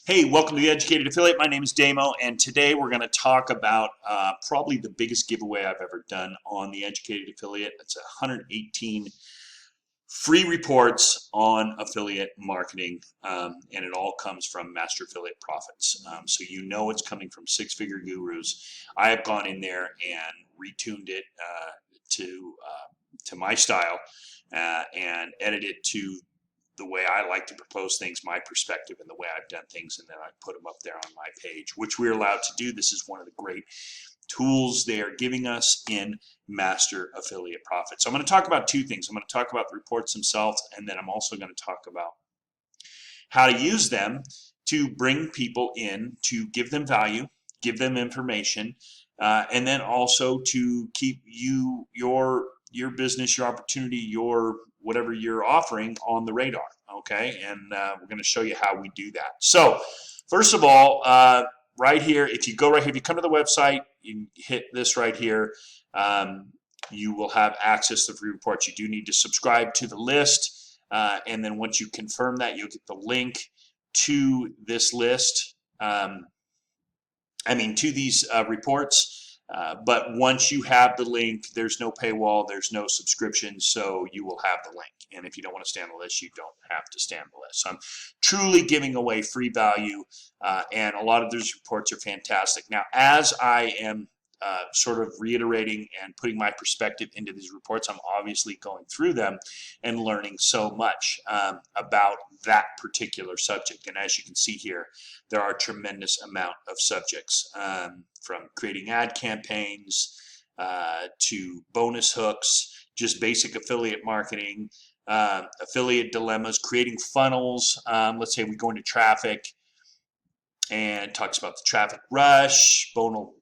Hey, welcome to the Educated Affiliate. My name is Damo, and today we're going to talk about probably the biggest giveaway I've ever done on the Educated Affiliate. It's 118 free reports on affiliate marketing, and it all comes from Master Affiliate Profits. So you know it's coming from six-figure gurus. I have gone in there and retuned it to my style and edited it to the way I like to propose things, my perspective, and the way I've done things, and then I put them up there on my page, which we're allowed to do. This is one of the great tools they are giving us in Master Affiliate Profits. So I'm going to talk about two things. I'm going to talk about the reports themselves, and then I'm also going to talk about how to use them to bring people in, to give them value, give them information, and then also to keep your business, your opportunity, your whatever you're offering on the radar. Okay, and we're going to show you how we do that. So first of all, right here, if you go right here, if you come to the website, you hit this right here, you will have access to the free reports. You do need to subscribe to the list, and then once you confirm that, you'll get the link to this list. To these reports. But once you have the link, there's no paywall, there's no subscription, so you will have the link. And if you don't want to stay on the list, you don't have to stay on the list. So I'm truly giving away free value, and a lot of those reports are fantastic. Now, as I am sort of reiterating and putting my perspective into these reports, I'm obviously going through them and learning so much about that particular subject. And as you can see here, there are a tremendous amount of subjects, from creating ad campaigns to bonus hooks, just basic affiliate marketing, affiliate dilemmas, creating funnels. Let's say we go into traffic and talks about the traffic rush, viral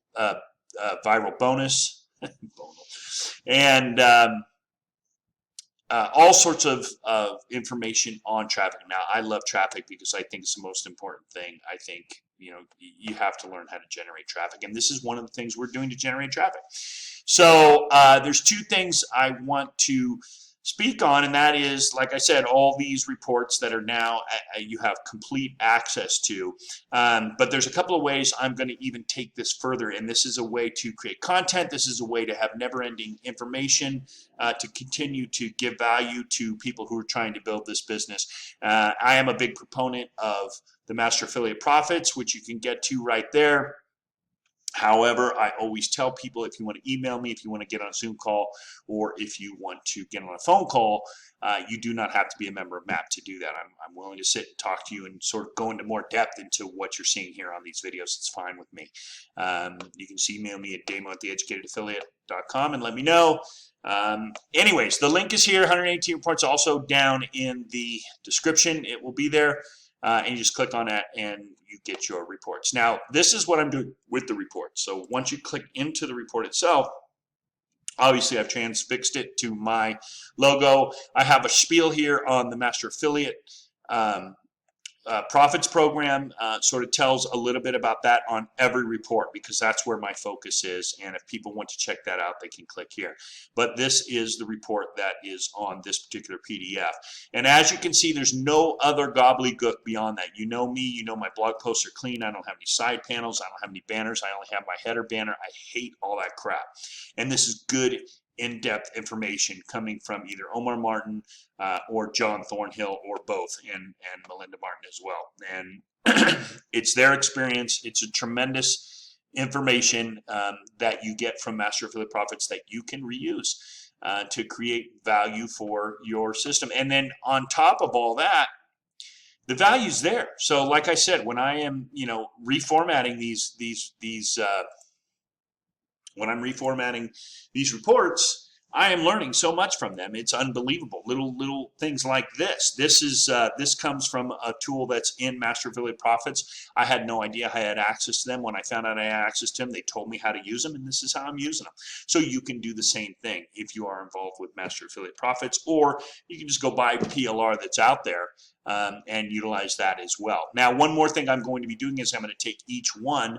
bonus, and all sorts of information on traffic. Now, I love traffic because I think it's the most important thing. I think you have to learn how to generate traffic, and this is one of the things we're doing to generate traffic. So there's two things I want to speak on, and that is, like I said, all these reports that are now you have complete access to. But there's a couple of ways I'm going to even take this further, and this is a way to create content. This is a way to have never-ending information to continue to give value to people who are trying to build this business. I am a big proponent of the Master Affiliate Profits, which you can get to right there. However, I always tell people, if you want to email me, if you want to get on a Zoom call, or if you want to get on a phone call, you do not have to be a member of MAP to do that. I'm willing to sit and talk to you and sort of go into more depth into what you're seeing here on these videos. It's fine with me. You can email me at damo@theeducatedaffiliate.com and let me know. Anyways, the link is here. 118 reports also down in the description. It will be there. And you just click on that and you get your reports. Now, this is what I'm doing with the report. So once you click into the report itself, obviously I've transfixed it to my logo. I have a spiel here on the Master Affiliate Profits program, sort of tells a little bit about that on every report, because that's where my focus is. And if people want to check that out, they can click here. But this is the report that is on this particular PDF. And as you can see, there's no other gobbledygook beyond that. You know me, you know my blog posts are clean. I don't have any side panels. I don't have any banners. I only have my header banner. I hate all that crap. And this is good in-depth information coming from either Omar Martin or John Thornhill, or both, and Melinda Martin as well. And it's their experience. It's a tremendous information that you get from Master Affiliate Profits that you can reuse to create value for your system. And then on top of all that, the value's there. So like I said, when I am reformatting when I'm reformatting these reports, I am learning so much from them. It's unbelievable. Little things like this. This comes from a tool that's in Master Affiliate Profits. I had no idea I had access to them. When I found out I had access to them, they told me how to use them, and this is how I'm using them. So you can do the same thing if you are involved with Master Affiliate Profits, or you can just go buy PLR that's out there and utilize that as well. Now, one more thing I'm going to be doing is I'm going to take each one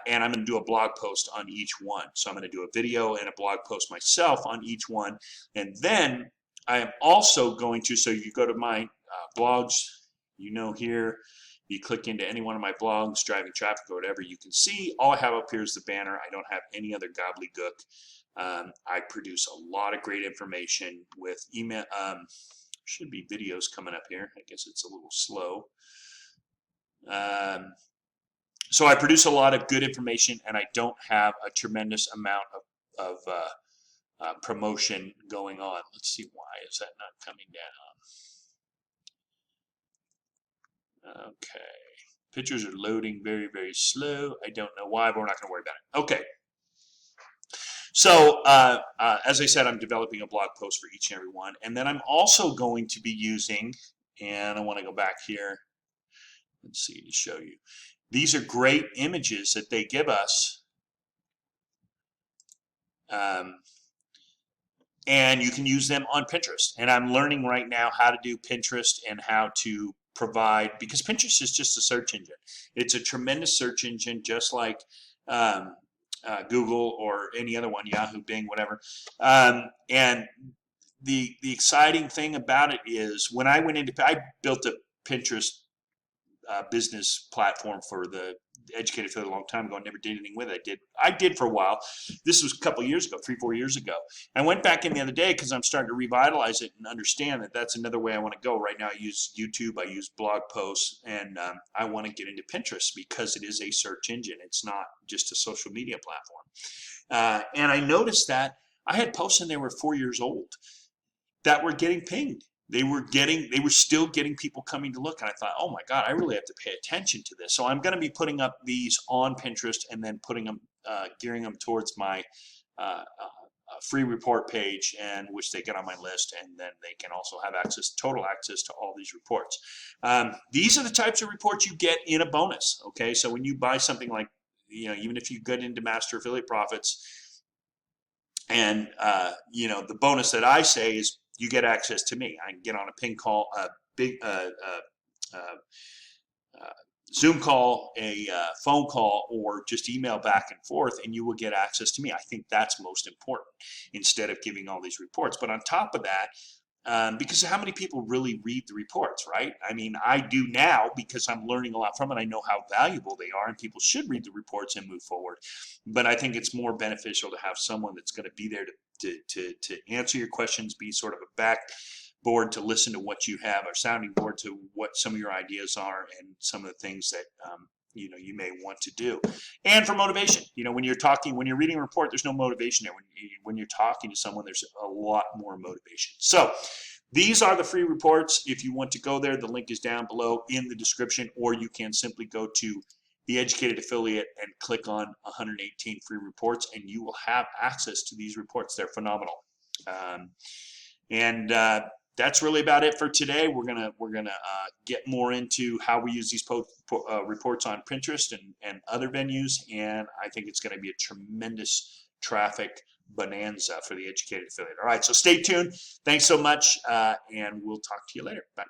and I'm going to do a blog post on each one. So I'm going to do a video and a blog post myself on each one. And then I am also going to, so you go to my blogs, here, You click into any one of my blogs, driving traffic or whatever, you can see all I have up here is the banner. I don't have any other gobbledygook. I produce a lot of great information with email. Should be videos coming up here. I guess it's a little slow. So I produce a lot of good information, and I don't have a tremendous amount of promotion going on. Let's see, why is that not coming down? Okay. Pictures are loading very, very slow. I don't know why, but we're not going to worry about it. Okay. So as I said, I'm developing a blog post for each and every one. And then I'm also going to be using, and I want to go back here. Let's see to show you. These are great images that they give us. And you can use them on Pinterest. And I'm learning right now how to do Pinterest and how to provide, because Pinterest is just a search engine. It's a tremendous search engine, just like Google or any other one, Yahoo, Bing, whatever. And the exciting thing about it is when I built a Pinterest business platform for the Educated Affiliate a long time ago. I never did anything with it. I did for a while. This was a couple of years ago, 3-4 years ago. I went back in the other day because I'm starting to revitalize it and understand that that's another way I want to go. Right now I use YouTube, I use blog posts, and I want to get into Pinterest because it is a search engine. It's not just a social media platform. And I noticed that I had posts in there were 4 years old that were getting pinged. They were still getting people coming to look, and I thought, oh my God, I really have to pay attention to this. So I'm going to be putting up these on Pinterest and then putting them, gearing them towards my free report page, and which they get on my list, and then they can also have total access to all these reports. These are the types of reports you get in a bonus. Okay, so when you buy something like, even if you get into Master Affiliate Profits, and the bonus that I say is, you get access to me. I can get on a ping call, a big Zoom call, a phone call, or just email back and forth, and you will get access to me. I think that's most important instead of giving all these reports. But on top of that, because how many people really read the reports, right? I mean, I do now because I'm learning a lot from it. I know how valuable they are, and people should read the reports and move forward. But I think it's more beneficial to have someone that's going to be there to answer your questions, be sort of a backboard to listen to what you have, or sounding board to what some of your ideas are and some of the things that you may want to do. And for motivation, when you're reading a report, there's no motivation there. When you're talking to someone, there's a lot more motivation. So these are the free reports. If you want to go there, the link is down below in the description, or you can simply go to the Educated Affiliate and click on 118 free reports, and you will have access to these reports. They're phenomenal. That's really about it for today. We're gonna get more into how we use these reports on Pinterest and other venues, and I think it's going to be a tremendous traffic bonanza for the Educated Affiliate. All right, so stay tuned. Thanks so much, and we'll talk to you later. Bye.